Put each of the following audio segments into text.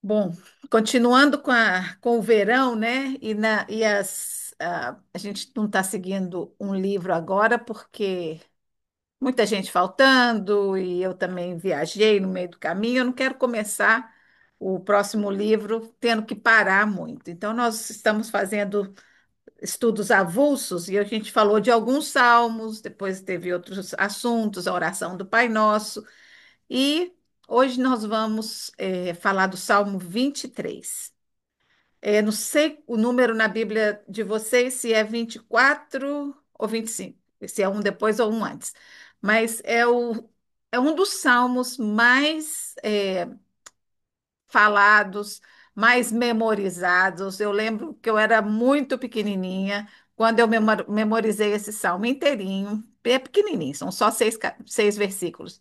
Bom, continuando com o verão, né? A gente não está seguindo um livro agora porque muita gente faltando e eu também viajei no meio do caminho. Eu não quero começar o próximo livro tendo que parar muito. Então, nós estamos fazendo estudos avulsos e a gente falou de alguns salmos, depois teve outros assuntos, a oração do Pai Nosso. E hoje nós vamos falar do Salmo 23. Não sei o número na Bíblia de vocês, se é 24 ou 25, se é um depois ou um antes, mas é um dos salmos mais falados, mais memorizados. Eu lembro que eu era muito pequenininha quando eu memorizei esse salmo inteirinho, é pequenininho, são só seis versículos.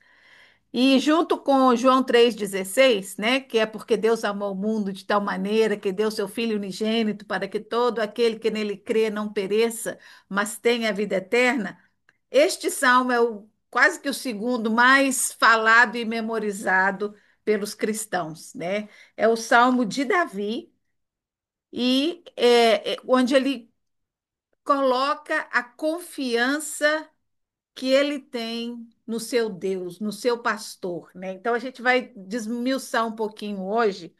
E junto com João 3,16, né, que é porque Deus amou o mundo de tal maneira que deu seu Filho unigênito para que todo aquele que nele crê não pereça, mas tenha a vida eterna. Este salmo é quase que o segundo mais falado e memorizado pelos cristãos, né? É o salmo de Davi e onde ele coloca a confiança que ele tem no seu Deus, no seu pastor, né? Então a gente vai desmiuçar um pouquinho hoje,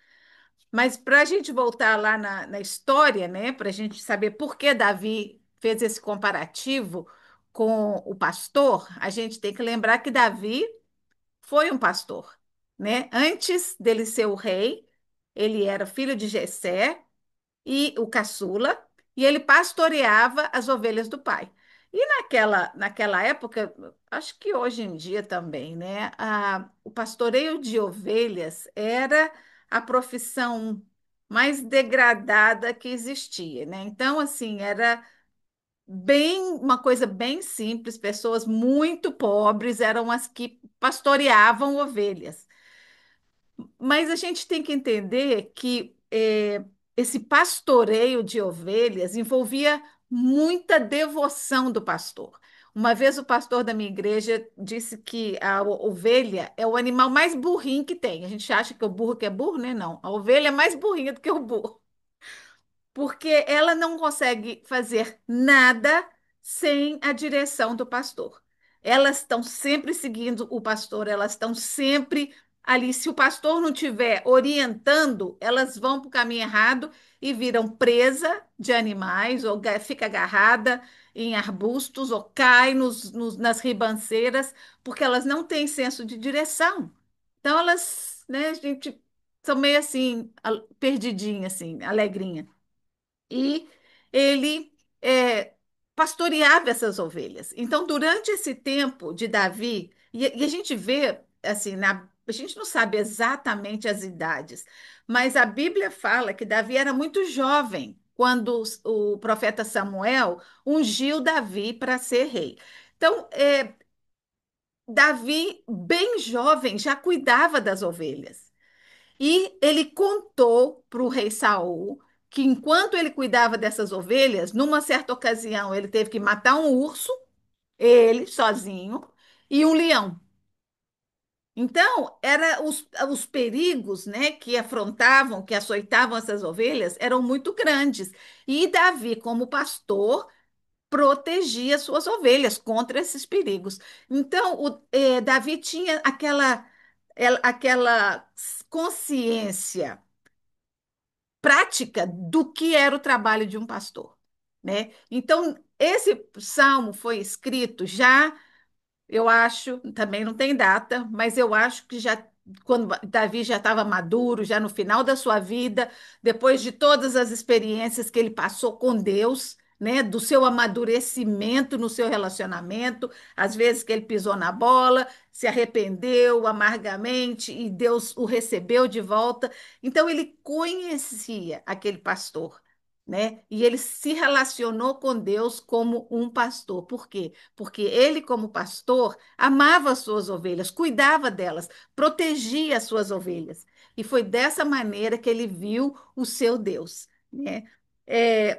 mas para a gente voltar lá na história, né? Para a gente saber por que Davi fez esse comparativo com o pastor, a gente tem que lembrar que Davi foi um pastor, né? Antes dele ser o rei, ele era filho de Jessé e o caçula, e ele pastoreava as ovelhas do pai. E naquela época, acho que hoje em dia também, né? O pastoreio de ovelhas era a profissão mais degradada que existia, né? Então, assim, era uma coisa bem simples, pessoas muito pobres eram as que pastoreavam ovelhas. Mas a gente tem que entender que esse pastoreio de ovelhas envolvia muita devoção do pastor. Uma vez o pastor da minha igreja disse que a ovelha é o animal mais burrinho que tem. A gente acha que o burro que é burro, né? Não. A ovelha é mais burrinha do que o burro porque ela não consegue fazer nada sem a direção do pastor. Elas estão sempre seguindo o pastor, elas estão sempre ali. Se o pastor não estiver orientando, elas vão para o caminho errado e viram presa de animais, ou fica agarrada em arbustos, ou cai nas ribanceiras, porque elas não têm senso de direção. Então, elas, né, gente, são meio assim, perdidinhas, assim, alegrinha e ele pastoreava essas ovelhas. Então, durante esse tempo de Davi, e a gente vê, assim, a gente não sabe exatamente as idades, mas a Bíblia fala que Davi era muito jovem quando o profeta Samuel ungiu Davi para ser rei. Então, Davi, bem jovem, já cuidava das ovelhas. E ele contou para o rei Saul que enquanto ele cuidava dessas ovelhas, numa certa ocasião ele teve que matar um urso, ele sozinho, e um leão. Então, os perigos, né, que afrontavam, que açoitavam essas ovelhas, eram muito grandes. E Davi, como pastor, protegia suas ovelhas contra esses perigos. Então, Davi tinha aquela consciência prática do que era o trabalho de um pastor, né? Então, esse salmo foi escrito já, eu acho, também não tem data, mas eu acho que já quando Davi já estava maduro, já no final da sua vida, depois de todas as experiências que ele passou com Deus, né, do seu amadurecimento no seu relacionamento, às vezes que ele pisou na bola, se arrependeu amargamente e Deus o recebeu de volta. Então ele conhecia aquele pastor, né? E ele se relacionou com Deus como um pastor. Por quê? Porque ele, como pastor, amava as suas ovelhas, cuidava delas, protegia as suas ovelhas. E foi dessa maneira que ele viu o seu Deus, né?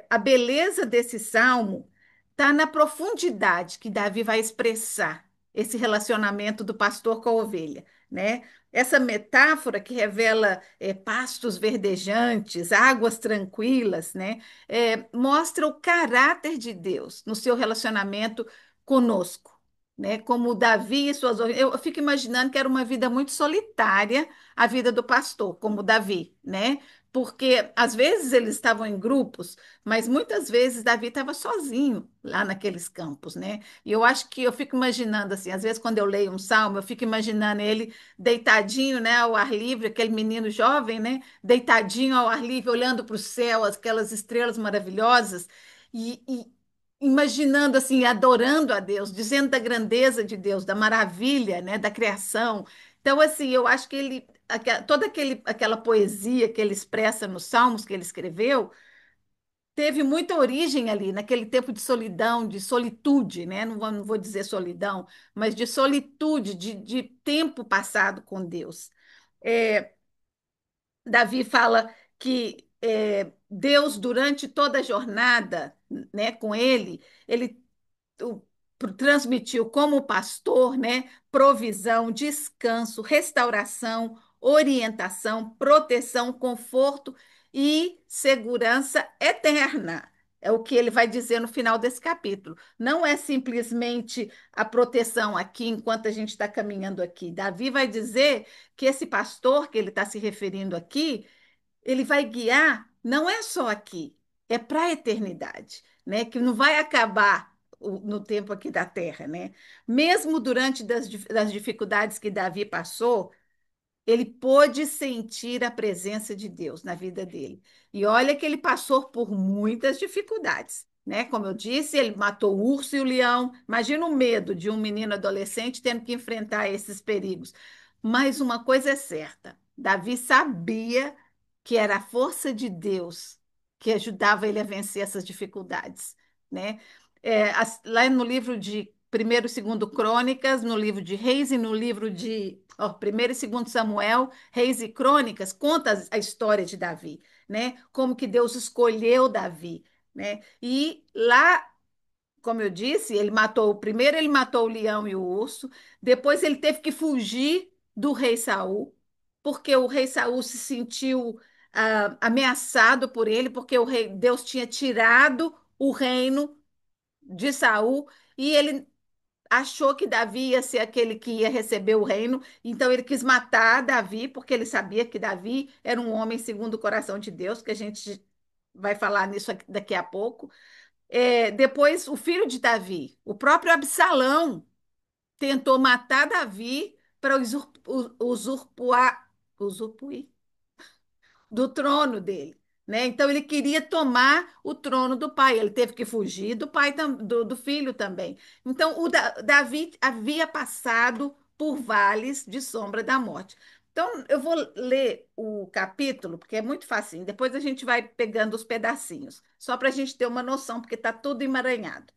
A beleza desse salmo está na profundidade que Davi vai expressar. esse relacionamento do pastor com a ovelha, né? Essa metáfora que revela pastos verdejantes, águas tranquilas, né? Mostra o caráter de Deus no seu relacionamento conosco. Né, como Davi e suas ovelhas. Eu fico imaginando que era uma vida muito solitária a vida do pastor, como Davi, né? Porque às vezes eles estavam em grupos, mas muitas vezes Davi estava sozinho lá naqueles campos, né? E eu acho que eu fico imaginando assim, às vezes quando eu leio um salmo, eu fico imaginando ele deitadinho, né, ao ar livre, aquele menino jovem, né, deitadinho ao ar livre, olhando para o céu, aquelas estrelas maravilhosas e imaginando assim, adorando a Deus, dizendo da grandeza de Deus, da maravilha, né, da criação. Então, assim, eu acho que ele, toda aquela poesia que ele expressa nos salmos que ele escreveu teve muita origem ali, naquele tempo de solidão, de solitude, né? Não vou dizer solidão, mas de solitude, de tempo passado com Deus. É, Davi fala que Deus, durante toda a jornada, né, com ele o- transmitiu como pastor, né, provisão, descanso, restauração, orientação, proteção, conforto e segurança eterna. É o que ele vai dizer no final desse capítulo. Não é simplesmente a proteção aqui enquanto a gente está caminhando aqui. Davi vai dizer que esse pastor que ele está se referindo aqui ele vai guiar, não é só aqui, é para a eternidade, né? Que não vai acabar no tempo aqui da Terra, né? Mesmo durante das dificuldades que Davi passou, ele pôde sentir a presença de Deus na vida dele. E olha que ele passou por muitas dificuldades, né? Como eu disse, ele matou o urso e o leão. Imagina o medo de um menino adolescente tendo que enfrentar esses perigos. Mas uma coisa é certa, Davi sabia que era a força de Deus que ajudava ele a vencer essas dificuldades, né? Lá no livro de Primeiro e Segundo Crônicas, no livro de Reis e no livro de Primeiro e Segundo Samuel, Reis e Crônicas, conta a história de Davi, né? Como que Deus escolheu Davi, né? E lá, como eu disse, primeiro ele matou o leão e o urso, depois ele teve que fugir do rei Saul, porque o rei Saul se sentiu ameaçado por ele, porque Deus tinha tirado o reino de Saul e ele achou que Davi ia ser aquele que ia receber o reino, então ele quis matar Davi, porque ele sabia que Davi era um homem segundo o coração de Deus, que a gente vai falar nisso daqui a pouco. Depois, o filho de Davi, o próprio Absalão, tentou matar Davi para usurpuar do trono dele. Né? Então ele queria tomar o trono do pai. Ele teve que fugir do pai do filho também. Então Davi havia passado por vales de sombra da morte. Então eu vou ler o capítulo porque é muito facinho. Depois a gente vai pegando os pedacinhos, só para a gente ter uma noção, porque está tudo emaranhado.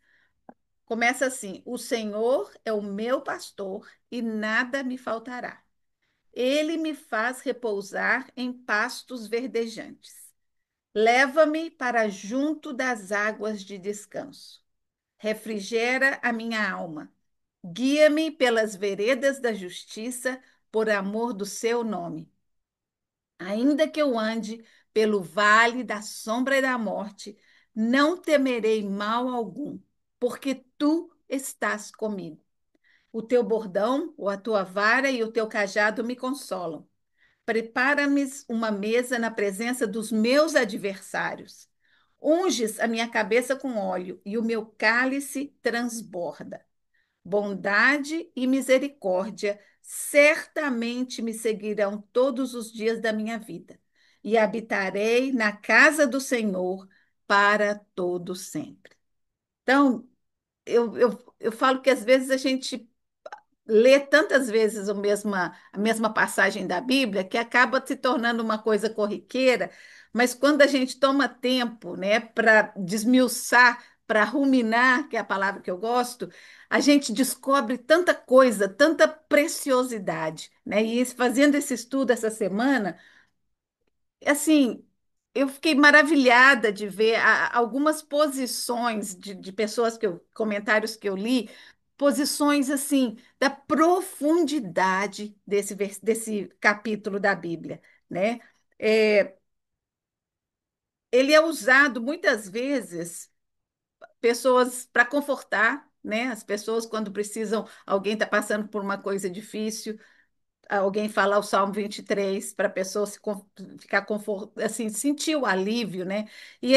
Começa assim: O Senhor é o meu pastor e nada me faltará. Ele me faz repousar em pastos verdejantes. Leva-me para junto das águas de descanso. Refrigera a minha alma. Guia-me pelas veredas da justiça, por amor do seu nome. Ainda que eu ande pelo vale da sombra da morte, não temerei mal algum, porque tu estás comigo. O teu bordão, ou a tua vara e o teu cajado me consolam. Prepara-me uma mesa na presença dos meus adversários. Unges a minha cabeça com óleo e o meu cálice transborda. Bondade e misericórdia certamente me seguirão todos os dias da minha vida, e habitarei na casa do Senhor para todo sempre. Então, eu falo que às vezes a gente lê tantas vezes a mesma passagem da Bíblia que acaba se tornando uma coisa corriqueira, mas quando a gente toma tempo, né, para desmiuçar, para ruminar, que é a palavra que eu gosto, a gente descobre tanta coisa, tanta preciosidade, né? E fazendo esse estudo essa semana, assim, eu fiquei maravilhada de ver algumas posições de pessoas comentários que eu li, exposições assim da profundidade desse capítulo da Bíblia, né? É, ele é usado muitas vezes pessoas para confortar, né? As pessoas quando precisam, alguém está passando por uma coisa difícil, alguém falar o Salmo 23 para a pessoa ficar assim, sentir o alívio, né? E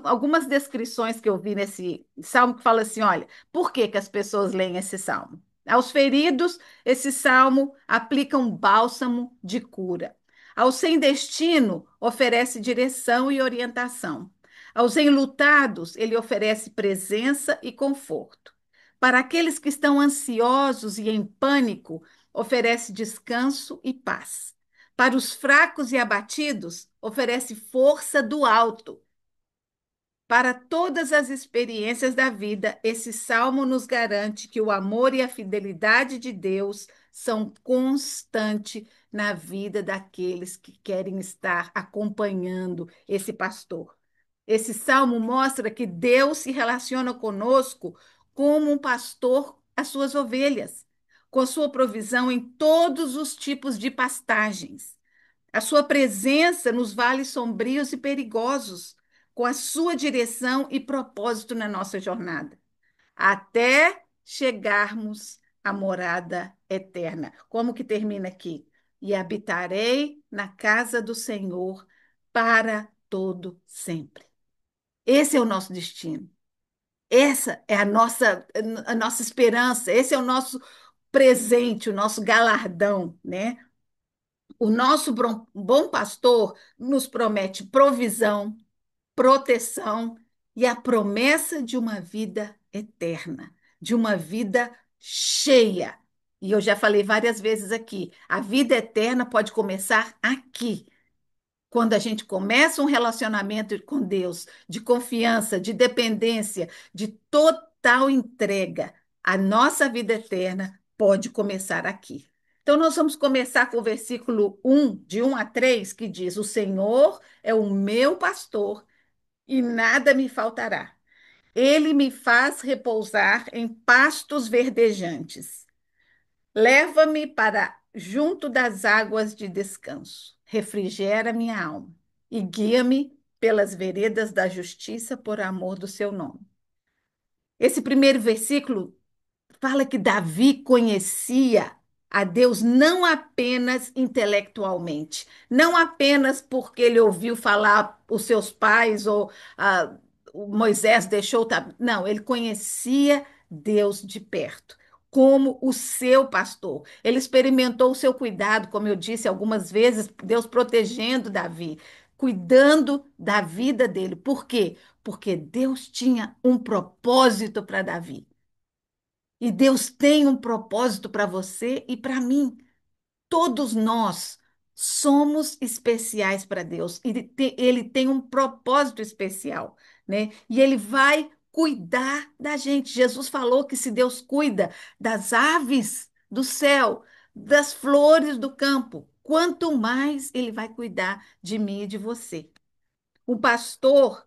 algumas descrições que eu vi nesse salmo que fala assim, olha, por que que as pessoas leem esse salmo? Aos feridos, esse salmo aplica um bálsamo de cura. Aos sem destino, oferece direção e orientação. Aos enlutados, ele oferece presença e conforto. Para aqueles que estão ansiosos e em pânico, oferece descanso e paz. Para os fracos e abatidos, oferece força do alto. Para todas as experiências da vida, esse salmo nos garante que o amor e a fidelidade de Deus são constantes na vida daqueles que querem estar acompanhando esse pastor. Esse salmo mostra que Deus se relaciona conosco como um pastor às suas ovelhas, com sua provisão em todos os tipos de pastagens, a sua presença nos vales sombrios e perigosos, com a sua direção e propósito na nossa jornada, até chegarmos à morada eterna. Como que termina aqui? E habitarei na casa do Senhor para todo sempre. Esse é o nosso destino. Essa é a nossa esperança, esse é o nosso presente, o nosso galardão, né? O nosso bom pastor nos promete provisão, proteção e a promessa de uma vida eterna, de uma vida cheia. E eu já falei várias vezes aqui, a vida eterna pode começar aqui, quando a gente começa um relacionamento com Deus, de confiança, de dependência, de total entrega, a nossa vida eterna pode começar aqui. Então, nós vamos começar com o versículo 1, de 1 a 3, que diz: O Senhor é o meu pastor e nada me faltará. Ele me faz repousar em pastos verdejantes. Leva-me para junto das águas de descanso, refrigera minha alma e guia-me pelas veredas da justiça por amor do seu nome. Esse primeiro versículo fala que Davi conhecia a Deus não apenas intelectualmente, não apenas porque ele ouviu falar os seus pais ou o Moisés deixou. Não, ele conhecia Deus de perto, como o seu pastor. Ele experimentou o seu cuidado, como eu disse algumas vezes, Deus protegendo Davi, cuidando da vida dele. Por quê? Porque Deus tinha um propósito para Davi. E Deus tem um propósito para você e para mim. Todos nós somos especiais para Deus. Ele tem um propósito especial, né? E ele vai cuidar da gente. Jesus falou que se Deus cuida das aves do céu, das flores do campo, quanto mais ele vai cuidar de mim e de você. O pastor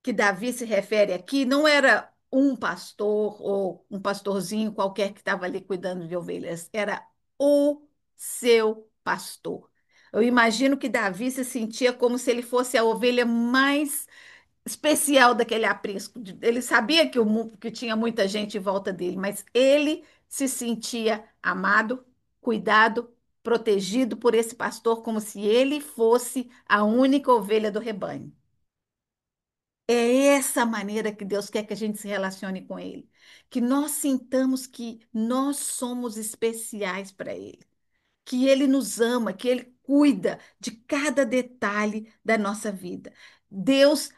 que Davi se refere aqui não era um pastor ou um pastorzinho qualquer que estava ali cuidando de ovelhas, era o seu pastor. Eu imagino que Davi se sentia como se ele fosse a ovelha mais especial daquele aprisco. Ele sabia que tinha muita gente em volta dele, mas ele se sentia amado, cuidado, protegido por esse pastor, como se ele fosse a única ovelha do rebanho. É essa maneira que Deus quer que a gente se relacione com Ele, que nós sintamos que nós somos especiais para Ele, que Ele nos ama, que Ele cuida de cada detalhe da nossa vida. Deus,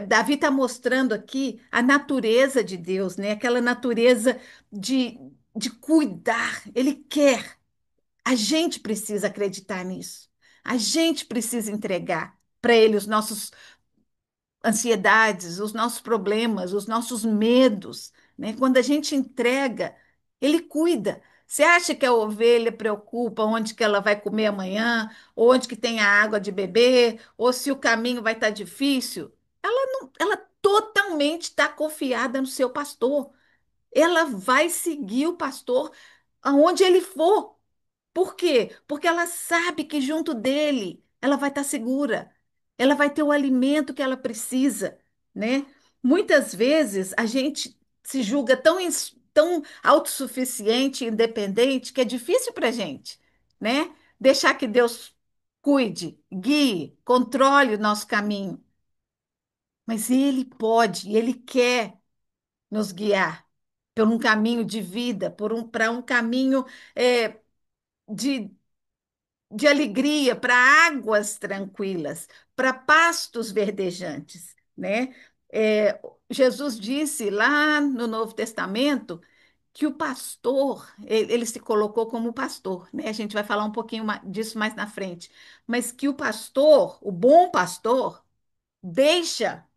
Davi está mostrando aqui a natureza de Deus, né? Aquela natureza de, de cuidar. Ele quer. A gente precisa acreditar nisso. A gente precisa entregar para Ele os nossos ansiedades, os nossos problemas, os nossos medos, né? Quando a gente entrega, ele cuida. Você acha que a ovelha preocupa onde que ela vai comer amanhã, onde que tem a água de beber, ou se o caminho vai estar difícil? Ela não, ela totalmente está confiada no seu pastor. Ela vai seguir o pastor aonde ele for. Por quê? Porque ela sabe que junto dele ela vai estar segura, ela vai ter o alimento que ela precisa, né? Muitas vezes a gente se julga tão autossuficiente, independente, que é difícil para a gente, né? Deixar que Deus cuide, guie, controle o nosso caminho. Mas Ele pode, e Ele quer nos guiar por um caminho de vida, para um caminho de alegria, para águas tranquilas, para pastos verdejantes, né? Jesus disse lá no Novo Testamento que o pastor, ele se colocou como pastor, né? A gente vai falar um pouquinho disso mais na frente, mas que o pastor, o bom pastor, deixa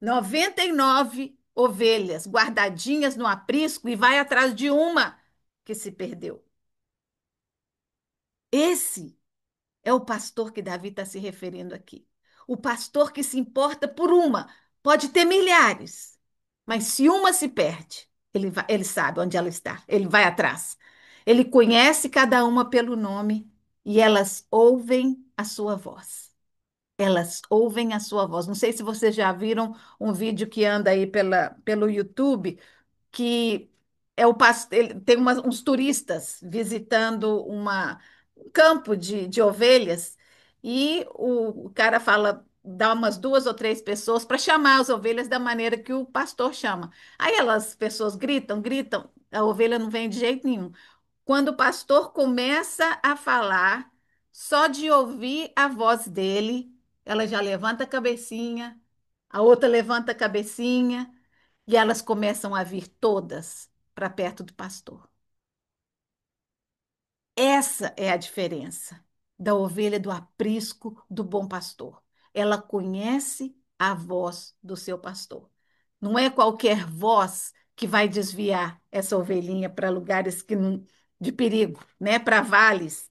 99 ovelhas guardadinhas no aprisco e vai atrás de uma que se perdeu. Esse é o pastor que Davi está se referindo aqui. O pastor que se importa por uma. Pode ter milhares, mas se uma se perde, ele sabe onde ela está, ele vai atrás. Ele conhece cada uma pelo nome e elas ouvem a sua voz. Elas ouvem a sua voz. Não sei se vocês já viram um vídeo que anda aí pelo YouTube, que tem uns turistas visitando um campo de ovelhas e o cara fala, dá umas duas ou três pessoas para chamar as ovelhas da maneira que o pastor chama. Aí elas pessoas gritam, gritam, a ovelha não vem de jeito nenhum. Quando o pastor começa a falar, só de ouvir a voz dele, ela já levanta a cabecinha, a outra levanta a cabecinha e elas começam a vir todas para perto do pastor. Essa é a diferença da ovelha do aprisco do bom pastor. Ela conhece a voz do seu pastor. Não é qualquer voz que vai desviar essa ovelhinha para lugares de perigo, né? Para vales.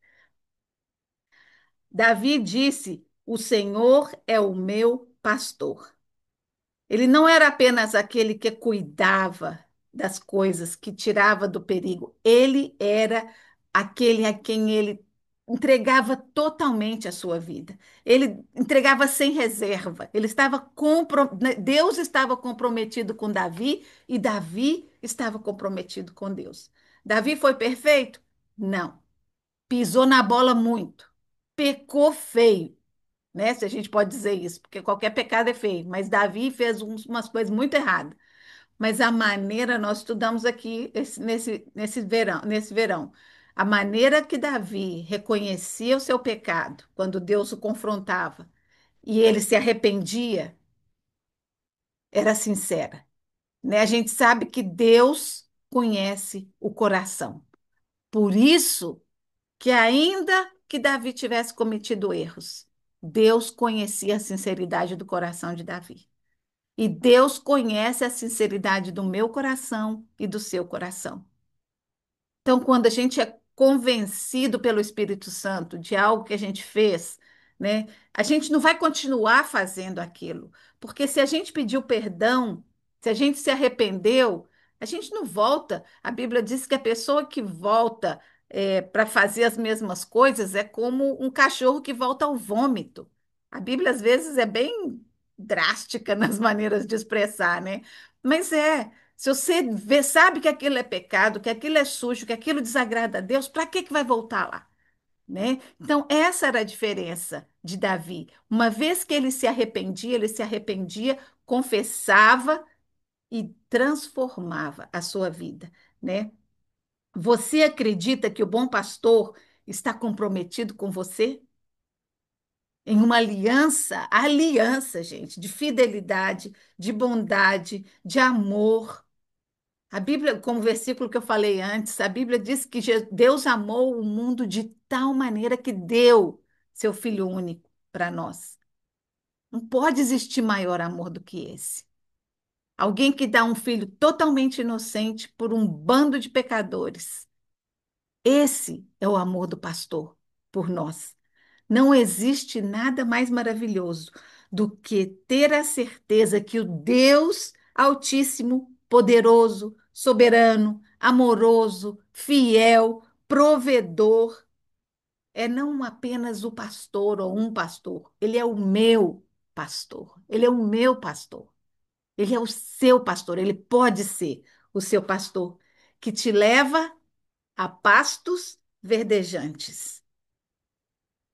Davi disse: O Senhor é o meu pastor. Ele não era apenas aquele que cuidava das coisas, que tirava do perigo. Ele era aquele a quem ele entregava totalmente a sua vida. Ele entregava sem reserva. Deus estava comprometido com Davi e Davi estava comprometido com Deus. Davi foi perfeito? Não. Pisou na bola muito. Pecou feio, né? Se a gente pode dizer isso, porque qualquer pecado é feio, mas Davi fez umas coisas muito erradas. Mas a maneira, nós estudamos aqui nesse verão, a maneira que Davi reconhecia o seu pecado quando Deus o confrontava e ele se arrependia, era sincera, né? A gente sabe que Deus conhece o coração. Por isso que ainda que Davi tivesse cometido erros, Deus conhecia a sinceridade do coração de Davi. E Deus conhece a sinceridade do meu coração e do seu coração. Então, quando a gente é convencido pelo Espírito Santo de algo que a gente fez, né, a gente não vai continuar fazendo aquilo, porque se a gente pediu perdão, se a gente se arrependeu, a gente não volta. A Bíblia diz que a pessoa que volta para fazer as mesmas coisas é como um cachorro que volta ao vômito. A Bíblia às vezes é bem drástica nas maneiras de expressar, né? Mas se você sabe que aquilo é pecado, que aquilo é sujo, que aquilo desagrada a Deus, para que vai voltar lá, né? Então, essa era a diferença de Davi. Uma vez que ele se arrependia, confessava e transformava a sua vida, né? Você acredita que o bom pastor está comprometido com você? Em uma aliança, gente, de fidelidade, de bondade, de amor. A Bíblia, como o versículo que eu falei antes, a Bíblia diz que Deus amou o mundo de tal maneira que deu seu Filho único para nós. Não pode existir maior amor do que esse. Alguém que dá um filho totalmente inocente por um bando de pecadores. Esse é o amor do pastor por nós. Não existe nada mais maravilhoso do que ter a certeza que o Deus Altíssimo, poderoso, soberano, amoroso, fiel, provedor. É não apenas o pastor ou um pastor, ele é o meu pastor, ele é o meu pastor, ele é o seu pastor, ele pode ser o seu pastor que te leva a pastos verdejantes.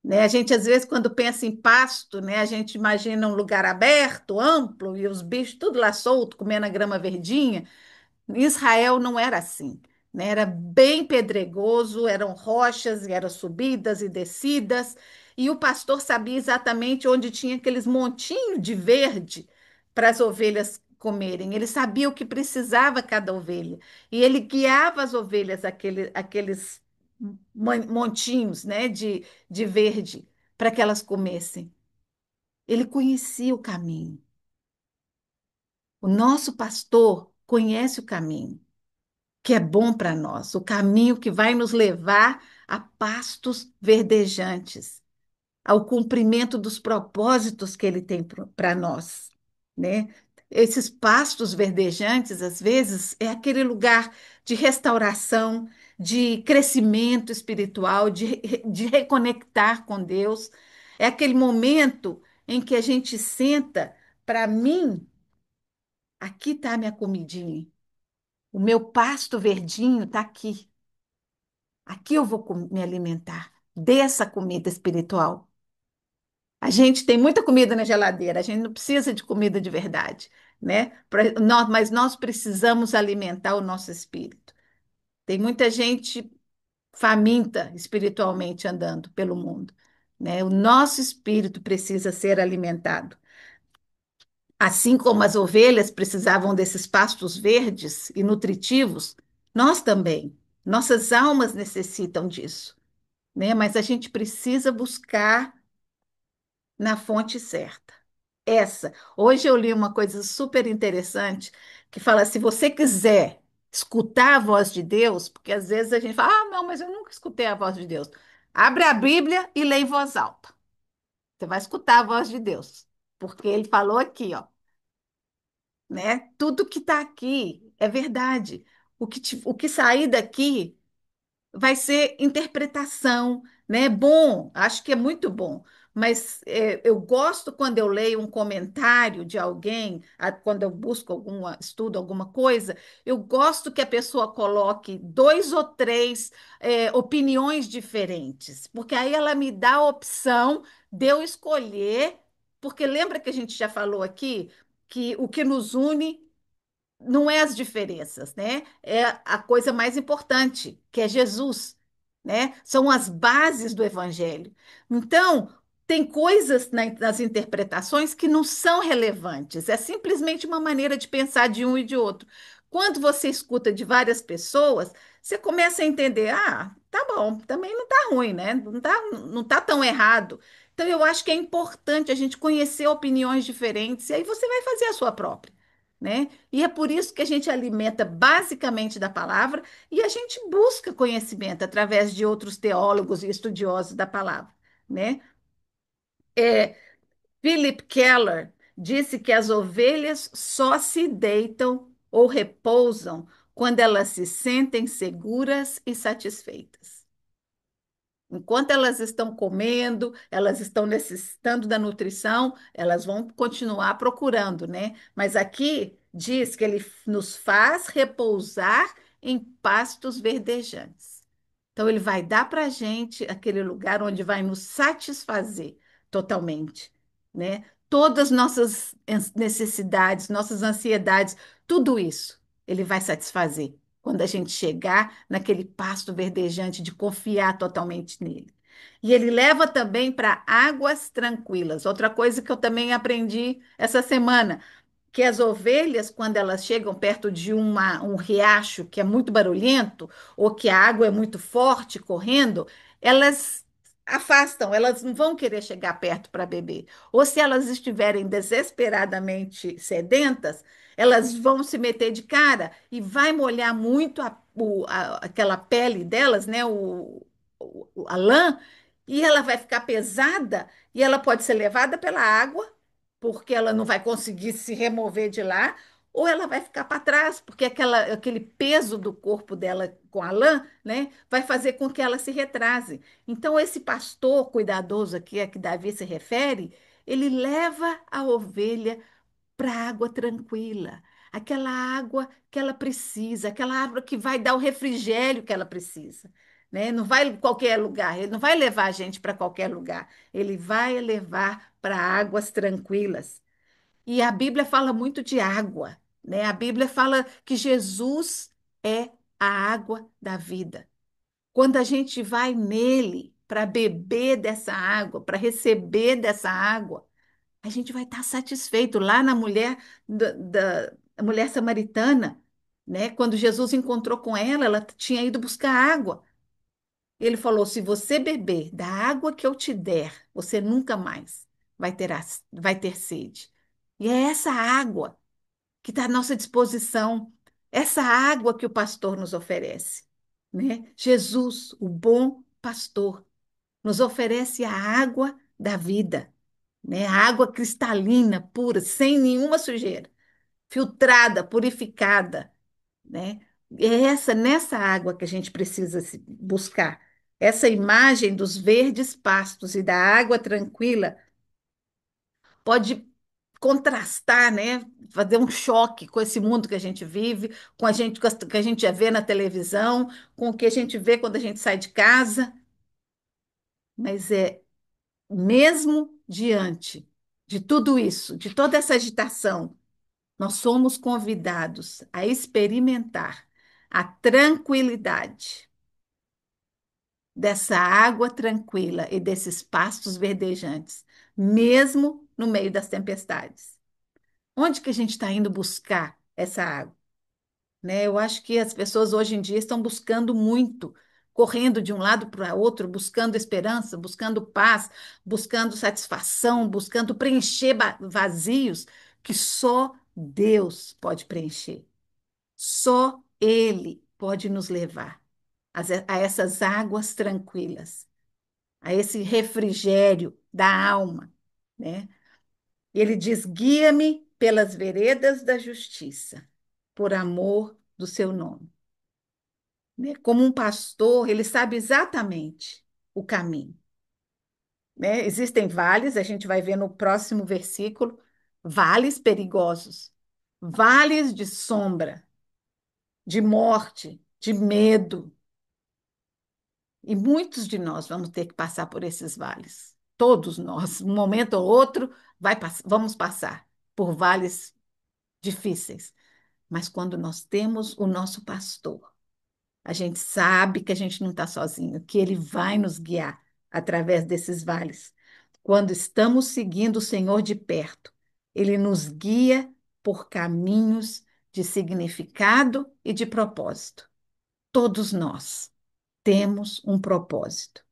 Né? A gente, às vezes, quando pensa em pasto, né, a gente imagina um lugar aberto, amplo, e os bichos tudo lá solto, comendo a grama verdinha. Israel não era assim, né? Era bem pedregoso, eram rochas, e eram subidas e descidas, e o pastor sabia exatamente onde tinha aqueles montinhos de verde para as ovelhas comerem. Ele sabia o que precisava cada ovelha, e ele guiava as ovelhas aqueles montinhos, né, de verde para que elas comessem. Ele conhecia o caminho. O nosso pastor conhece o caminho que é bom para nós, o caminho que vai nos levar a pastos verdejantes, ao cumprimento dos propósitos que ele tem para nós, né? Esses pastos verdejantes, às vezes, é aquele lugar de restauração, de crescimento espiritual, de reconectar com Deus. É aquele momento em que a gente senta, para mim, aqui está a minha comidinha, o meu pasto verdinho está aqui. Aqui eu vou me alimentar dessa comida espiritual. A gente tem muita comida na geladeira, a gente não precisa de comida de verdade, né? Mas nós precisamos alimentar o nosso espírito. Tem muita gente faminta espiritualmente andando pelo mundo, né? O nosso espírito precisa ser alimentado. Assim como as ovelhas precisavam desses pastos verdes e nutritivos, nós também. Nossas almas necessitam disso, né? Mas a gente precisa buscar na fonte certa. Essa. Hoje eu li uma coisa super interessante que fala: se você quiser escutar a voz de Deus, porque às vezes a gente fala, ah, não, mas eu nunca escutei a voz de Deus. Abre a Bíblia e lê em voz alta. Você vai escutar a voz de Deus, porque ele falou aqui, ó, né? Tudo que está aqui é verdade. O que sair daqui vai ser interpretação, né? Bom, acho que é muito bom, mas eu gosto quando eu leio um comentário de alguém, quando eu busco algum estudo, alguma coisa, eu gosto que a pessoa coloque dois ou três opiniões diferentes, porque aí ela me dá a opção de eu escolher, porque lembra que a gente já falou aqui que o que nos une não é as diferenças, né? É a coisa mais importante, que é Jesus, né? São as bases do evangelho. Então, tem coisas nas interpretações que não são relevantes, é simplesmente uma maneira de pensar de um e de outro. Quando você escuta de várias pessoas, você começa a entender, ah, tá bom, também não tá ruim, né? Não tá tão errado. Então, eu acho que é importante a gente conhecer opiniões diferentes, e aí você vai fazer a sua própria, né? E é por isso que a gente alimenta basicamente da palavra e a gente busca conhecimento através de outros teólogos e estudiosos da palavra, né? É, Philip Keller disse que as ovelhas só se deitam ou repousam quando elas se sentem seguras e satisfeitas. Enquanto elas estão comendo, elas estão necessitando da nutrição, elas vão continuar procurando, né? Mas aqui diz que ele nos faz repousar em pastos verdejantes. Então, ele vai dar para a gente aquele lugar onde vai nos satisfazer totalmente, né? Todas as nossas necessidades, nossas ansiedades, tudo isso ele vai satisfazer quando a gente chegar naquele pasto verdejante de confiar totalmente nele. E ele leva também para águas tranquilas. Outra coisa que eu também aprendi essa semana, que as ovelhas, quando elas chegam perto de um riacho que é muito barulhento, ou que a água é muito forte correndo, elas afastam, elas não vão querer chegar perto para beber. Ou se elas estiverem desesperadamente sedentas, elas vão se meter de cara e vai molhar muito aquela pele delas, né? A lã, e ela vai ficar pesada e ela pode ser levada pela água porque ela não vai conseguir se remover de lá, ou ela vai ficar para trás, porque aquele peso do corpo dela com a lã, né, vai fazer com que ela se retrase. Então, esse pastor cuidadoso aqui a que Davi se refere, ele leva a ovelha para água tranquila, aquela água que ela precisa, aquela água que vai dar o refrigério que ela precisa. Né? Não vai em qualquer lugar, ele não vai levar a gente para qualquer lugar, ele vai levar para águas tranquilas. E a Bíblia fala muito de água, né? A Bíblia fala que Jesus é a água da vida. Quando a gente vai nele para beber dessa água, para receber dessa água, a gente vai estar satisfeito. Lá na mulher a mulher samaritana, né? Quando Jesus encontrou com ela, ela tinha ido buscar água. Ele falou: se você beber da água que eu te der, você nunca mais vai ter sede. E é essa água que está à nossa disposição, essa água que o pastor nos oferece, né? Jesus, o bom pastor, nos oferece a água da vida, né? A água cristalina, pura, sem nenhuma sujeira, filtrada, purificada, né? É nessa água que a gente precisa buscar. Essa imagem dos verdes pastos e da água tranquila pode contrastar, né? Fazer um choque com esse mundo que a gente vive, com a gente, com o que a gente vê na televisão, com o que a gente vê quando a gente sai de casa. Mas é mesmo diante de tudo isso, de toda essa agitação, nós somos convidados a experimentar a tranquilidade dessa água tranquila e desses pastos verdejantes, mesmo no meio das tempestades. Onde que a gente está indo buscar essa água? Né? Eu acho que as pessoas hoje em dia estão buscando muito, correndo de um lado para outro, buscando esperança, buscando paz, buscando satisfação, buscando preencher vazios que só Deus pode preencher. Só Ele pode nos levar a essas águas tranquilas, a esse refrigério da alma, né? E ele diz: guia-me pelas veredas da justiça, por amor do seu nome. Né? Como um pastor, ele sabe exatamente o caminho. Né? Existem vales, a gente vai ver no próximo versículo, vales perigosos, vales de sombra, de morte, de medo. E muitos de nós vamos ter que passar por esses vales. Todos nós, um momento ou outro, vamos passar por vales difíceis. Mas quando nós temos o nosso pastor, a gente sabe que a gente não está sozinho, que ele vai nos guiar através desses vales. Quando estamos seguindo o Senhor de perto, ele nos guia por caminhos de significado e de propósito. Todos nós temos um propósito.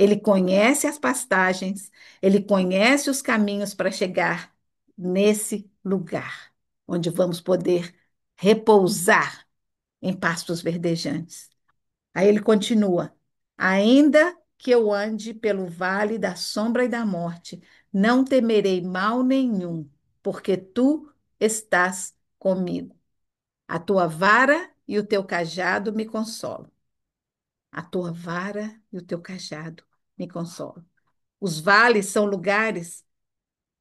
Ele conhece as pastagens, ele conhece os caminhos para chegar nesse lugar, onde vamos poder repousar em pastos verdejantes. Aí ele continua: ainda que eu ande pelo vale da sombra e da morte, não temerei mal nenhum, porque tu estás comigo. A tua vara e o teu cajado me consolam. A tua vara e o teu cajado me consolam. Os vales são lugares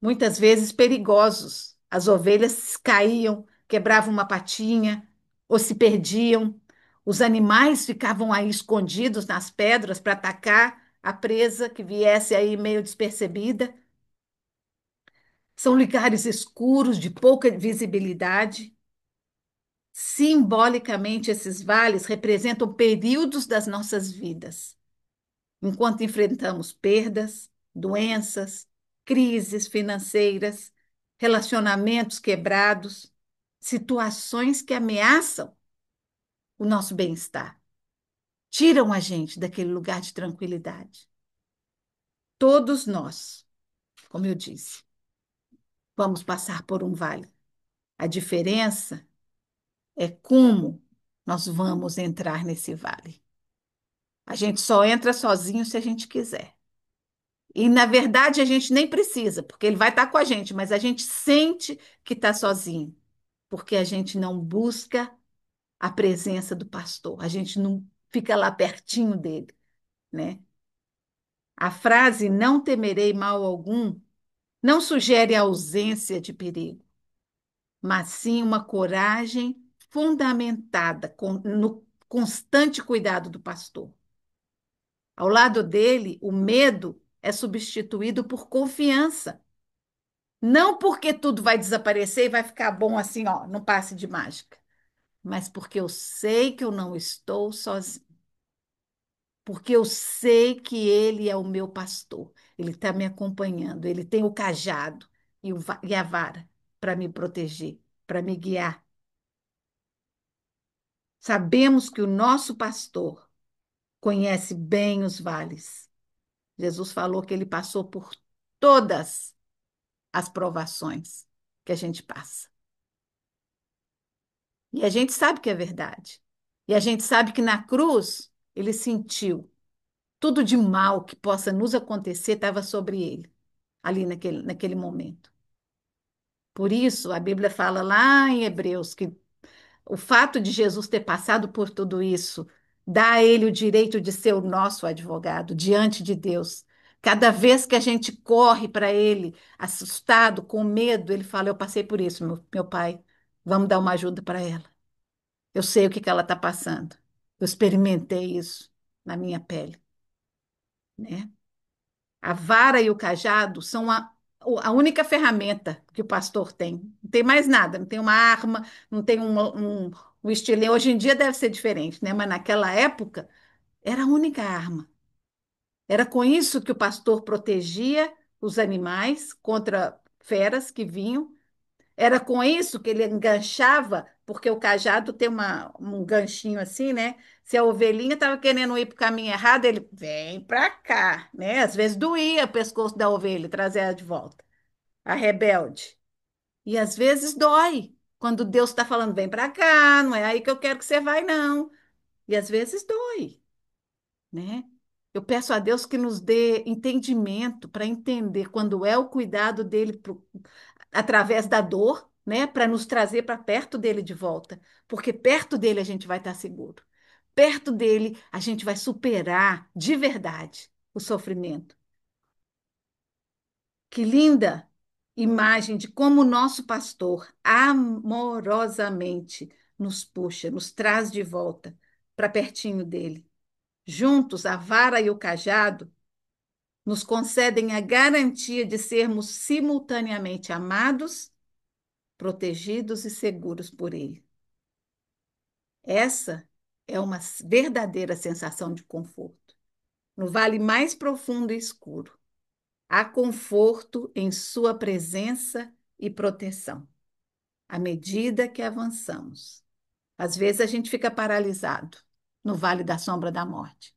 muitas vezes perigosos. As ovelhas caíam, quebravam uma patinha ou se perdiam. Os animais ficavam aí escondidos nas pedras para atacar a presa que viesse aí meio despercebida. São lugares escuros, de pouca visibilidade. Simbolicamente, esses vales representam períodos das nossas vidas enquanto enfrentamos perdas, doenças, crises financeiras, relacionamentos quebrados, situações que ameaçam o nosso bem-estar, tiram a gente daquele lugar de tranquilidade. Todos nós, como eu disse, vamos passar por um vale. A diferença é como nós vamos entrar nesse vale. A gente só entra sozinho se a gente quiser. E, na verdade, a gente nem precisa, porque ele vai estar com a gente, mas a gente sente que está sozinho. Porque a gente não busca a presença do pastor, a gente não fica lá pertinho dele, né? A frase não temerei mal algum não sugere a ausência de perigo, mas sim uma coragem fundamentada no constante cuidado do pastor. Ao lado dele, o medo é substituído por confiança. Não porque tudo vai desaparecer e vai ficar bom assim, ó, no passe de mágica, mas porque eu sei que eu não estou sozinho, porque eu sei que ele é o meu pastor, ele está me acompanhando, ele tem o cajado e a vara para me proteger, para me guiar. Sabemos que o nosso pastor conhece bem os vales. Jesus falou que ele passou por todas as provações que a gente passa. E a gente sabe que é verdade. E a gente sabe que na cruz ele sentiu tudo de mal que possa nos acontecer estava sobre ele, ali naquele momento. Por isso, a Bíblia fala lá em Hebreus que o fato de Jesus ter passado por tudo isso dá a ele o direito de ser o nosso advogado diante de Deus. Cada vez que a gente corre para ele, assustado, com medo, ele fala: Eu passei por isso, meu pai, vamos dar uma ajuda para ela. Eu sei o que que ela está passando. Eu experimentei isso na minha pele, né? A vara e o cajado são a única ferramenta que o pastor tem. Não tem mais nada, não tem uma arma, não tem um estilingue. Hoje em dia deve ser diferente, né? Mas naquela época era a única arma. Era com isso que o pastor protegia os animais contra feras que vinham. Era com isso que ele enganchava, porque o cajado tem um ganchinho assim, né? Se a ovelhinha estava querendo ir para o caminho errado, ele vem para cá, né? Às vezes doía o pescoço da ovelha, trazer ela de volta, a rebelde. E às vezes dói, quando Deus está falando, vem para cá, não é aí que eu quero que você vai, não. E às vezes dói, né? Eu peço a Deus que nos dê entendimento para entender quando é o cuidado dele através da dor, né, para nos trazer para perto dele de volta, porque perto dele a gente vai estar seguro. Perto dele a gente vai superar de verdade o sofrimento. Que linda imagem de como o nosso pastor amorosamente nos puxa, nos traz de volta para pertinho dele. Juntos, a vara e o cajado nos concedem a garantia de sermos simultaneamente amados, protegidos e seguros por Ele. Essa é uma verdadeira sensação de conforto. No vale mais profundo e escuro, há conforto em Sua presença e proteção. À medida que avançamos, às vezes a gente fica paralisado no vale da sombra da morte.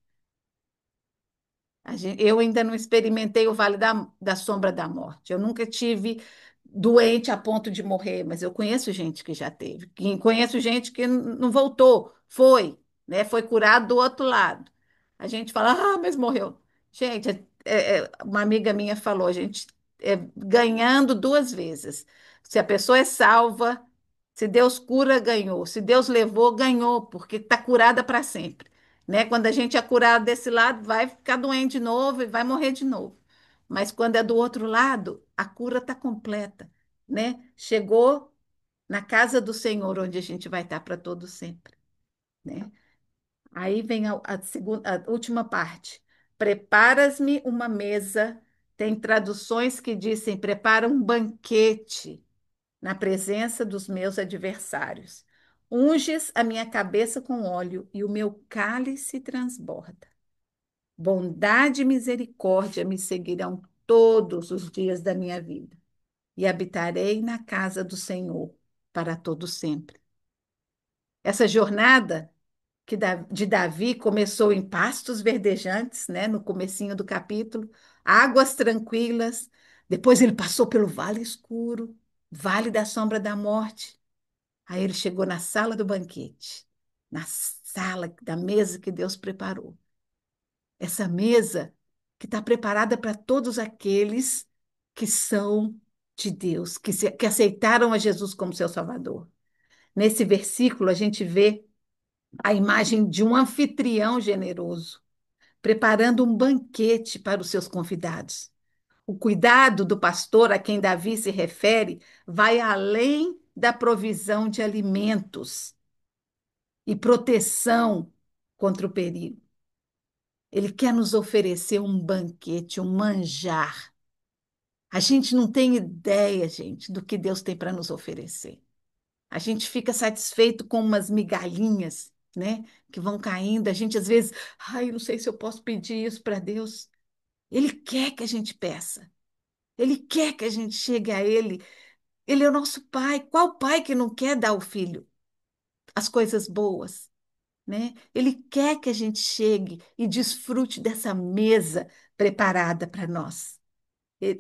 Eu ainda não experimentei o vale da sombra da morte. Eu nunca tive doente a ponto de morrer, mas eu conheço gente que já teve. Conheço gente que não voltou, foi, né? Foi curado do outro lado. A gente fala, mas morreu. Gente, uma amiga minha falou, a gente ganhando duas vezes. Se a pessoa é salva, se Deus cura, ganhou. Se Deus levou, ganhou, porque está curada para sempre, né? Quando a gente é curado desse lado, vai ficar doente de novo e vai morrer de novo. Mas quando é do outro lado, a cura está completa, né? Chegou na casa do Senhor, onde a gente vai estar para todo sempre, né? Aí vem a última parte. Preparas-me uma mesa. Tem traduções que dizem: prepara um banquete na presença dos meus adversários. Unges a minha cabeça com óleo e o meu cálice transborda. Bondade e misericórdia me seguirão todos os dias da minha vida, e habitarei na casa do Senhor para todo sempre. Essa jornada de Davi começou em pastos verdejantes, né, no comecinho do capítulo, águas tranquilas, depois ele passou pelo vale escuro, vale da sombra da morte. Aí ele chegou na sala do banquete, na sala da mesa que Deus preparou. Essa mesa que está preparada para todos aqueles que são de Deus, que aceitaram a Jesus como seu Salvador. Nesse versículo, a gente vê a imagem de um anfitrião generoso, preparando um banquete para os seus convidados. O cuidado do pastor a quem Davi se refere vai além da provisão de alimentos e proteção contra o perigo. Ele quer nos oferecer um banquete, um manjar. A gente não tem ideia, gente, do que Deus tem para nos oferecer. A gente fica satisfeito com umas migalhinhas, né, que vão caindo. A gente às vezes, ai, não sei se eu posso pedir isso para Deus. Ele quer que a gente peça. Ele quer que a gente chegue a Ele. Ele é o nosso pai. Qual pai que não quer dar ao filho as coisas boas, né? Ele quer que a gente chegue e desfrute dessa mesa preparada para nós.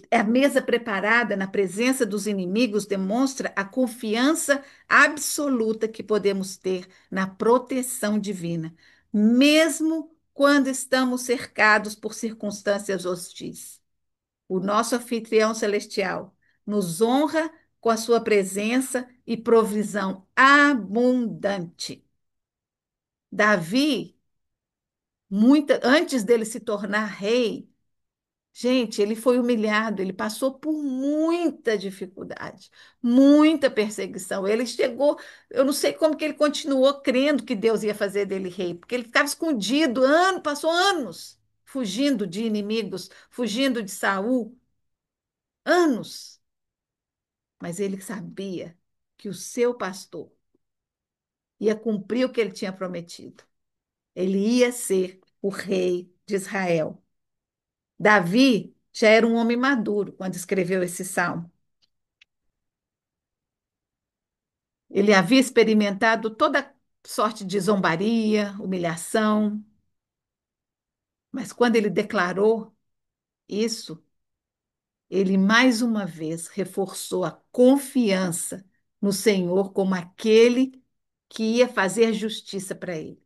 A mesa preparada na presença dos inimigos demonstra a confiança absoluta que podemos ter na proteção divina, mesmo quando estamos cercados por circunstâncias hostis. O nosso anfitrião celestial nos honra com a sua presença e provisão abundante. Davi, antes dele se tornar rei, gente, ele foi humilhado, ele passou por muita dificuldade, muita perseguição. Ele chegou, eu não sei como que ele continuou crendo que Deus ia fazer dele rei, porque ele ficava escondido, passou anos fugindo de inimigos, fugindo de Saul, anos. Mas ele sabia que o seu pastor ia cumprir o que ele tinha prometido. Ele ia ser o rei de Israel. Davi já era um homem maduro quando escreveu esse salmo. Ele havia experimentado toda sorte de zombaria, humilhação, mas quando ele declarou isso, ele mais uma vez reforçou a confiança no Senhor como aquele que ia fazer justiça para ele.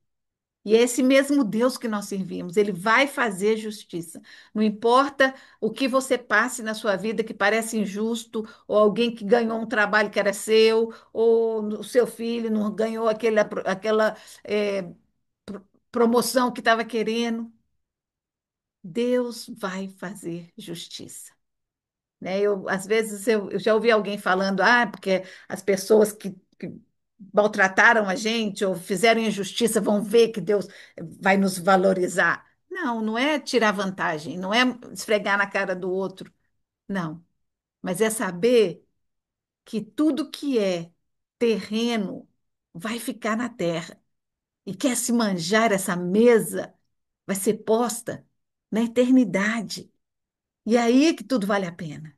E é esse mesmo Deus que nós servimos, ele vai fazer justiça. Não importa o que você passe na sua vida que parece injusto, ou alguém que ganhou um trabalho que era seu, ou o seu filho não ganhou aquela promoção que estava querendo. Deus vai fazer justiça. Né? Às vezes eu já ouvi alguém falando, porque as pessoas que maltrataram a gente ou fizeram injustiça vão ver que Deus vai nos valorizar. Não, não é tirar vantagem, não é esfregar na cara do outro, não. Mas é saber que tudo que é terreno vai ficar na terra e quer se manjar essa mesa vai ser posta na eternidade. E é aí que tudo vale a pena,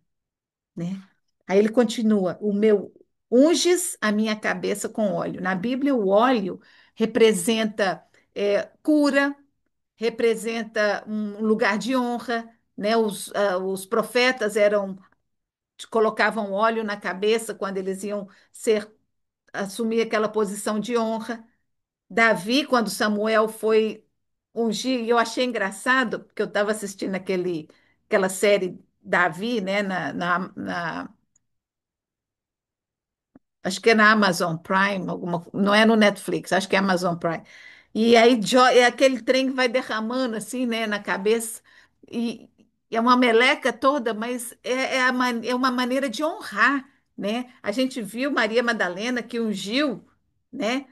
né? Aí ele continua: o meu unges a minha cabeça com óleo. Na Bíblia, o óleo representa cura, representa um lugar de honra, né? Os profetas colocavam óleo na cabeça quando eles iam assumir aquela posição de honra. Davi, quando Samuel foi ungir, e eu achei engraçado, porque eu estava assistindo aquela série Davi, né, acho que é na Amazon Prime, não é no Netflix, acho que é Amazon Prime. E aí é aquele trem que vai derramando assim, né, na cabeça, e é uma meleca toda, mas é uma maneira de honrar, né? A gente viu Maria Madalena que ungiu, né,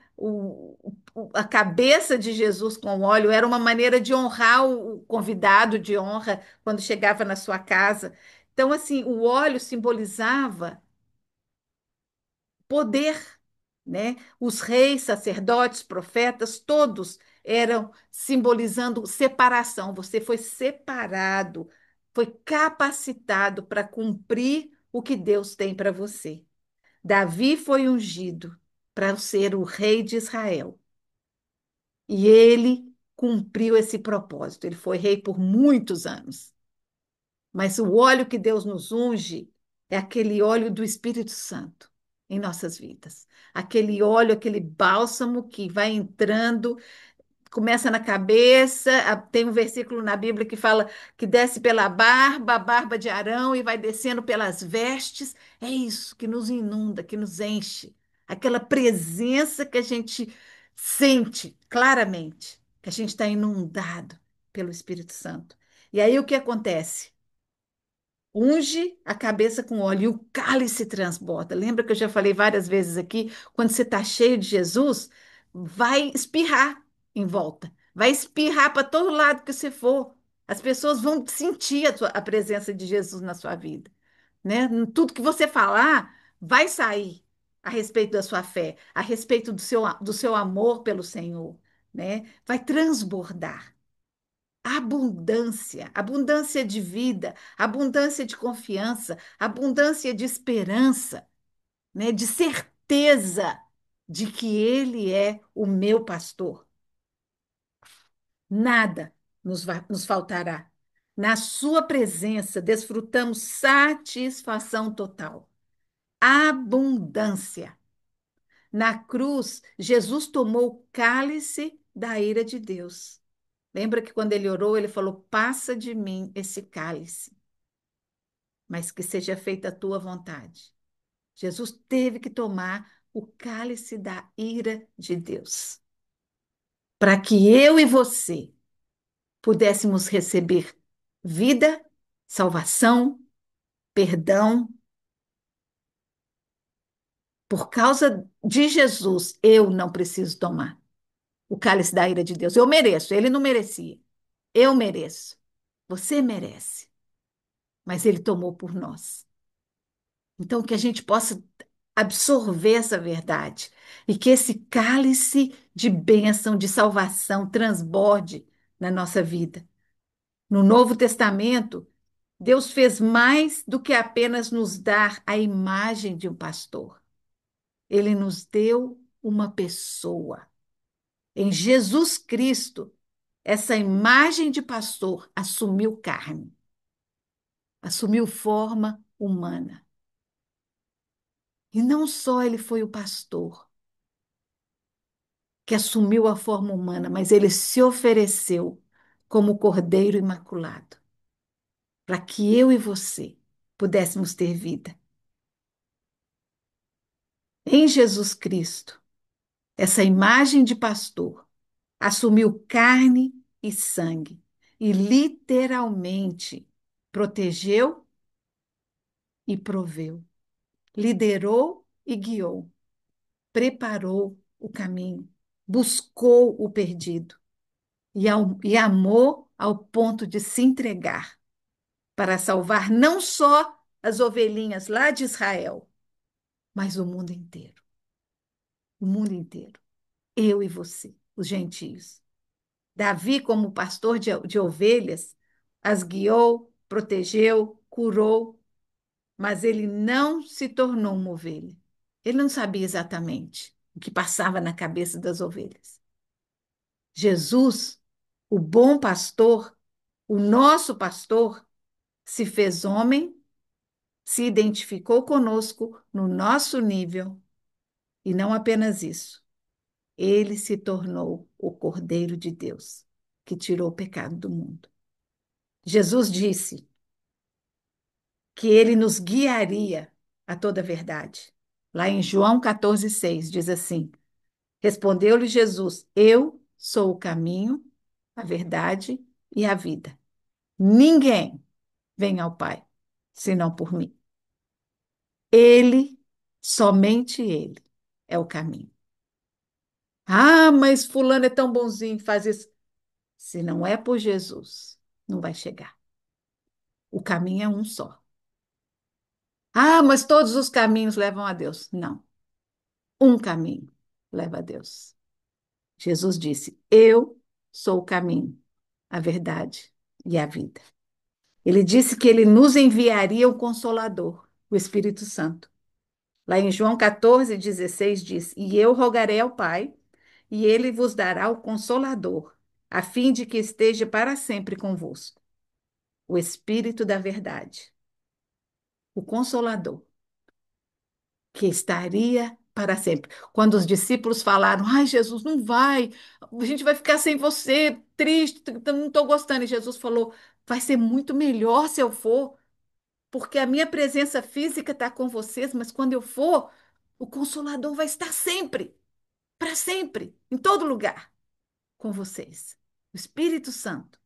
a cabeça de Jesus com óleo, era uma maneira de honrar o convidado de honra quando chegava na sua casa. Então, assim, o óleo simbolizava poder, né? Os reis, sacerdotes, profetas, todos eram simbolizando separação. Você foi separado, foi capacitado para cumprir o que Deus tem para você. Davi foi ungido para ser o rei de Israel. E ele cumpriu esse propósito. Ele foi rei por muitos anos. Mas o óleo que Deus nos unge é aquele óleo do Espírito Santo em nossas vidas. Aquele óleo, aquele bálsamo que vai entrando, começa na cabeça. Tem um versículo na Bíblia que fala que desce pela barba, a barba de Arão, e vai descendo pelas vestes. É isso que nos inunda, que nos enche. aquela presença que a gente sente claramente, que a gente está inundado pelo Espírito Santo. E aí o que acontece? Unge a cabeça com óleo e o cálice transborda. Lembra que eu já falei várias vezes aqui? Quando você está cheio de Jesus, vai espirrar em volta, vai espirrar para todo lado que você for. As pessoas vão sentir a presença de Jesus na sua vida, né? Tudo que você falar vai sair a respeito da sua fé, a respeito do seu amor pelo Senhor, né? Vai transbordar abundância, abundância de vida, abundância de confiança, abundância de esperança, né? De certeza de que Ele é o meu pastor. Nada nos faltará. Na Sua presença, desfrutamos satisfação total, abundância. Na cruz, Jesus tomou o cálice da ira de Deus. Lembra que quando ele orou, ele falou: Passa de mim esse cálice, mas que seja feita a tua vontade. Jesus teve que tomar o cálice da ira de Deus, para que eu e você pudéssemos receber vida, salvação, perdão. Por causa de Jesus, eu não preciso tomar o cálice da ira de Deus. Eu mereço, ele não merecia. Eu mereço. Você merece, mas ele tomou por nós. Então, que a gente possa absorver essa verdade e que esse cálice de bênção, de salvação, transborde na nossa vida. No Novo Testamento, Deus fez mais do que apenas nos dar a imagem de um pastor. Ele nos deu uma pessoa. Em Jesus Cristo, essa imagem de pastor assumiu carne, assumiu forma humana. E não só ele foi o pastor que assumiu a forma humana, mas ele se ofereceu como Cordeiro Imaculado, para que eu e você pudéssemos ter vida. Em Jesus Cristo, essa imagem de pastor assumiu carne e sangue e literalmente protegeu e proveu, liderou e guiou, preparou o caminho, buscou o perdido e amou ao ponto de se entregar para salvar não só as ovelhinhas lá de Israel, mas o mundo inteiro. O mundo inteiro. Eu e você, os gentios. Davi, como pastor de ovelhas, as guiou, protegeu, curou, mas ele não se tornou uma ovelha. Ele não sabia exatamente o que passava na cabeça das ovelhas. Jesus, o bom pastor, o nosso pastor, se fez homem, se identificou conosco no nosso nível, e não apenas isso, ele se tornou o Cordeiro de Deus, que tirou o pecado do mundo. Jesus disse que ele nos guiaria a toda a verdade. Lá em João 14,6 diz assim: Respondeu-lhe Jesus: Eu sou o caminho, a verdade e a vida. Ninguém vem ao Pai senão por mim. Ele, somente Ele, é o caminho. Ah, mas fulano é tão bonzinho, faz isso. Se não é por Jesus, não vai chegar. O caminho é um só. Ah, mas todos os caminhos levam a Deus. Não. Um caminho leva a Deus. Jesus disse: Eu sou o caminho, a verdade e a vida. Ele disse que ele nos enviaria o Consolador, o Espírito Santo. Lá em João 14,16 diz: E eu rogarei ao Pai, e ele vos dará o Consolador, a fim de que esteja para sempre convosco. O Espírito da Verdade, o Consolador, que estaria para sempre. Quando os discípulos falaram: Ai, Jesus, não vai, a gente vai ficar sem você, triste, não estou gostando. E Jesus falou: Vai ser muito melhor se eu for, porque a minha presença física está com vocês, mas quando eu for, O Consolador vai estar sempre, para sempre, em todo lugar, com vocês. O Espírito Santo.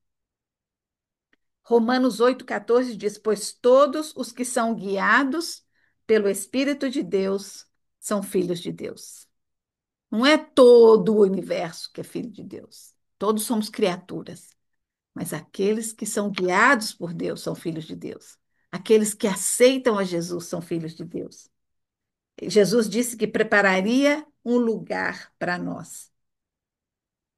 Romanos 8,14 diz: Pois todos os que são guiados pelo Espírito de Deus são filhos de Deus. Não é todo o universo que é filho de Deus. Todos somos criaturas. Mas aqueles que são guiados por Deus são filhos de Deus. Aqueles que aceitam a Jesus são filhos de Deus. Jesus disse que prepararia um lugar para nós.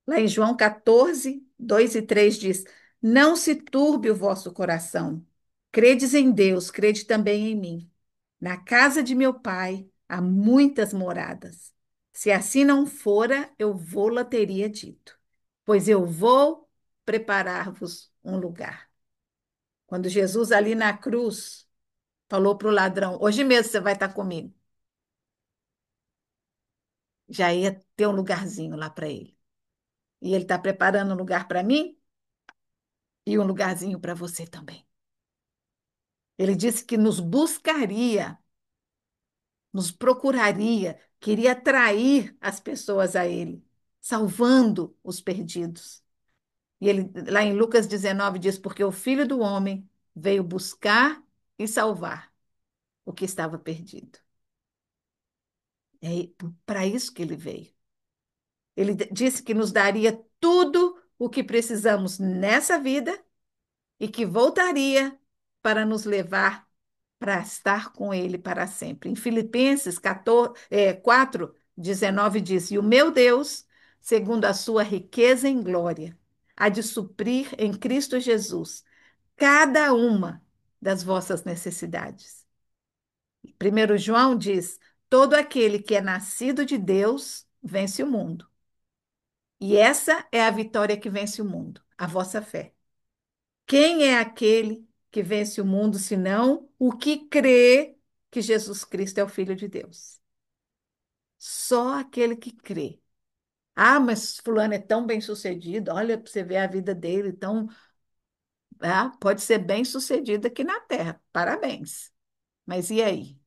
Lá em João 14, 2 e 3 diz: Não se turbe o vosso coração. Credes em Deus, crede também em mim. Na casa de meu pai há muitas moradas. Se assim não fora, eu vou-la teria dito, pois eu vou preparar-vos um lugar. Quando Jesus ali na cruz falou para o ladrão: Hoje mesmo você vai estar comigo, já ia ter um lugarzinho lá para ele. E ele está preparando um lugar para mim e um lugarzinho para você também. Ele disse que nos buscaria, nos procuraria, queria atrair as pessoas a ele, salvando os perdidos. E ele, lá em Lucas 19, diz: Porque o filho do homem veio buscar e salvar o que estava perdido. É para isso que ele veio. Ele disse que nos daria tudo o que precisamos nessa vida e que voltaria para nos levar para estar com Ele para sempre. Em Filipenses 14, 4, 19 diz: E o meu Deus, segundo a sua riqueza em glória, há de suprir em Cristo Jesus cada uma das vossas necessidades. Primeiro João diz: Todo aquele que é nascido de Deus vence o mundo. E essa é a vitória que vence o mundo, a vossa fé. Quem é aquele que vence o mundo, senão o que crê que Jesus Cristo é o Filho de Deus? Só aquele que crê. Ah, mas fulano é tão bem-sucedido, olha para você ver a vida dele, então, pode ser bem-sucedido aqui na Terra. Parabéns. Mas e aí?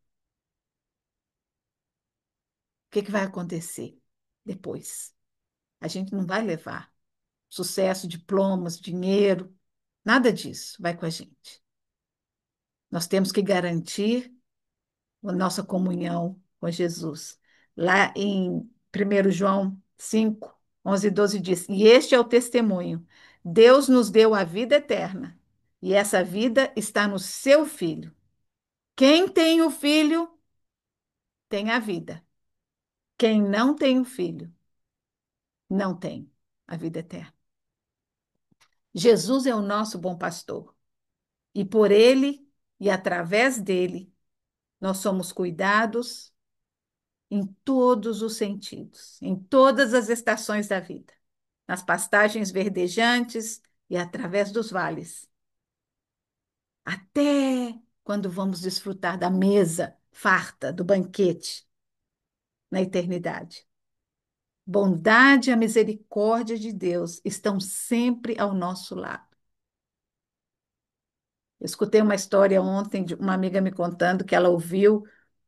O que que vai acontecer depois? A gente não vai levar sucesso, diplomas, dinheiro, nada disso vai com a gente. Nós temos que garantir a nossa comunhão com Jesus. Lá em 1 João 5, 11 e 12 diz: E este é o testemunho: Deus nos deu a vida eterna, e essa vida está no seu Filho. Quem tem o Filho tem a vida. Quem não tem o Filho não tem a vida eterna. Jesus é o nosso bom pastor, e por ele e através dele nós somos cuidados em todos os sentidos, em todas as estações da vida, nas pastagens verdejantes e através dos vales, até quando vamos desfrutar da mesa farta do banquete na eternidade. Bondade e a misericórdia de Deus estão sempre ao nosso lado. Eu escutei uma história ontem de uma amiga me contando que ela ouviu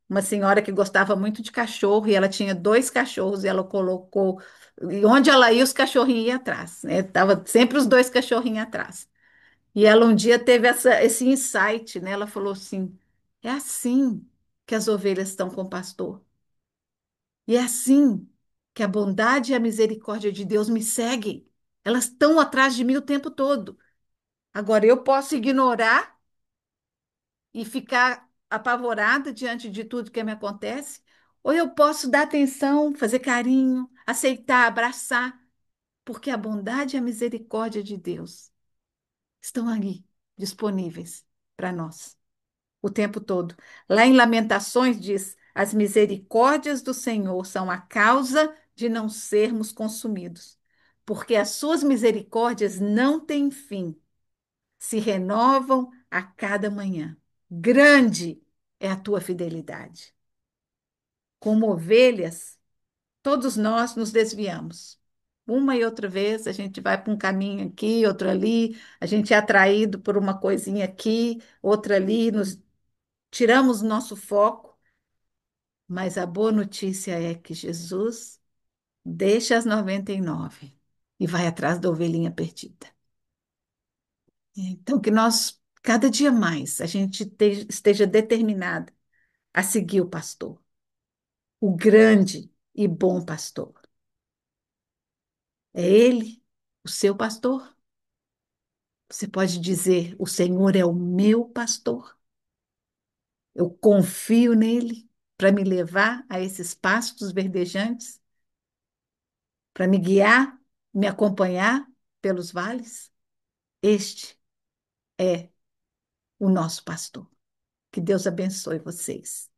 uma senhora que gostava muito de cachorro e ela tinha dois cachorros e ela colocou e onde ela ia os cachorrinhos iam atrás, né? Tava sempre os dois cachorrinhos atrás. E ela um dia teve esse insight, né? Ela falou assim: é assim que as ovelhas estão com o pastor. E é assim que a bondade e a misericórdia de Deus me seguem. Elas estão atrás de mim o tempo todo. Agora eu posso ignorar e ficar apavorada diante de tudo que me acontece, ou eu posso dar atenção, fazer carinho, aceitar, abraçar, porque a bondade e a misericórdia de Deus estão ali, disponíveis para nós, o tempo todo. Lá em Lamentações diz: as misericórdias do Senhor são a causa de não sermos consumidos, porque as suas misericórdias não têm fim, se renovam a cada manhã. Grande é a tua fidelidade. Como ovelhas, todos nós nos desviamos. Uma e outra vez a gente vai para um caminho aqui, outro ali, a gente é atraído por uma coisinha aqui, outra ali, nos tiramos o nosso foco, Mas a boa notícia é que Jesus deixa as 99 e vai atrás da ovelhinha perdida. Então, que nós, cada dia mais, a gente esteja determinado a seguir o pastor, o grande e bom pastor. É ele, o seu pastor. Você pode dizer: O Senhor é o meu pastor. Eu confio nele para me levar a esses pastos verdejantes, para me guiar, me acompanhar pelos vales. Este é o nosso pastor. Que Deus abençoe vocês.